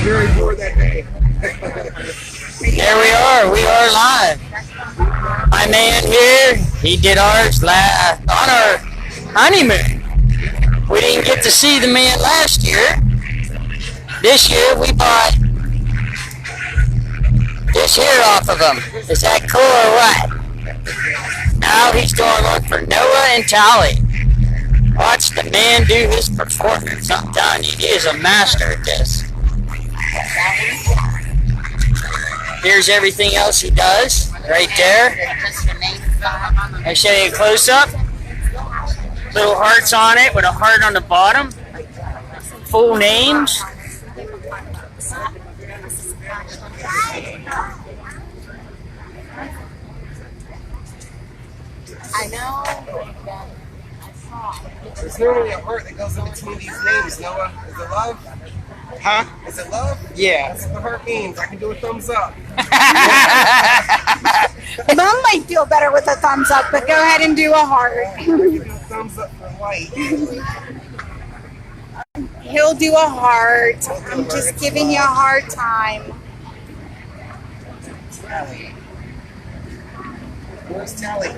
very bored that day. There we are. We are live. My man here, he did ours on our honeymoon. We didn't get to see the man last year. This year we bought this here off of him. Is that cool or what? Now he's going on for Noah and Tally. Watch the man do his performance. I'm telling you, he is a master at this. Here's everything else he does right there. I show you a close-up. Little hearts on it with a heart on the bottom. Full names. I know. There's normally a heart that goes in between these names, Noah. Is it love? Huh? Is it love? Yeah. That's what the heart means. I can do a thumbs up. Mom might feel better with a thumbs up, but go ahead and do a heart. I can do a thumbs up for light. He'll do a heart. I'm just giving you a hard time. Tally. Where's Tally?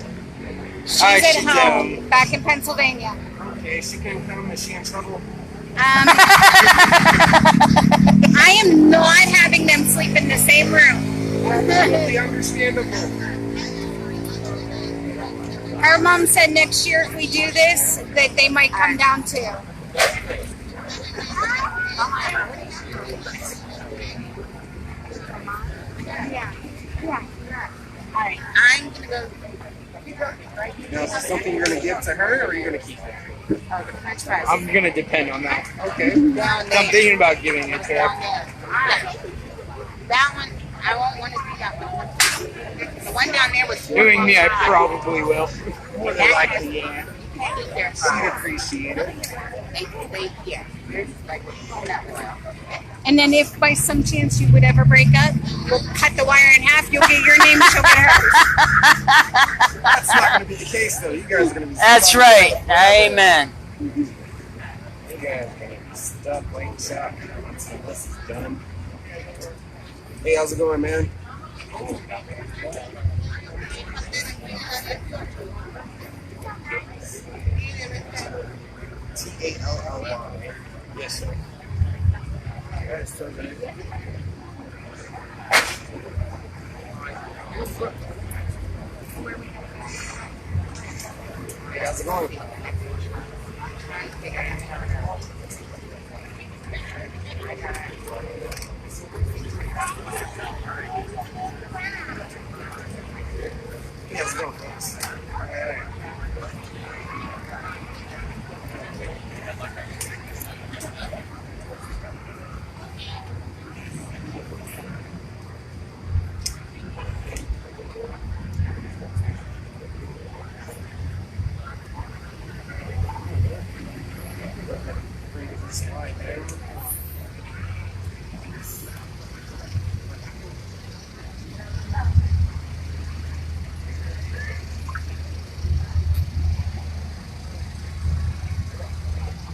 She's at home, back in Pennsylvania. Okay, she couldn't come. Is she in trouble? I am not having them sleep in the same room. Totally understandable. Her mom said next year if we do this, that they might come down too. Yeah. All right, I'm gonna go. Now, is this something you're going to give to her, or are you going to keep it? French fries. I'm gonna depend on that. Okay. Down there. I'm thinking about giving it to Down her. there. That one, I won't want to do that one. The one down there was Doing me, I probably will. More than likely, yeah. She'd appreciate it. And then if by some chance you would ever break up, we'll cut the wire in half, you'll get your name, she'll get hers. That's not going to be the case, though. You guys are going to be That's right. Amen. You guys are going to be stuck like chalk until this is done. Hey, how's it going, man? T-A-L-L-Y. Yes, sir. That's so good. Hey, how's it going? Hey, how's it going, folks? All right. Slide there.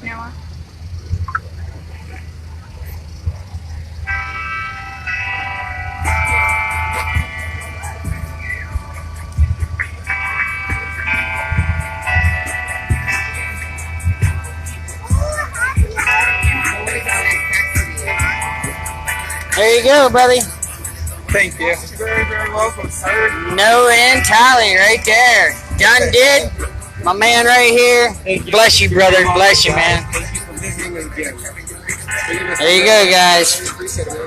Noah? There you go, buddy. Thank you. You're very, very welcome, sir. Noah and Tally right there. Done did. My man right here. Bless you, brother. Bless you, man. Thank you for visiting again. There you go, guys. Appreciate it, man.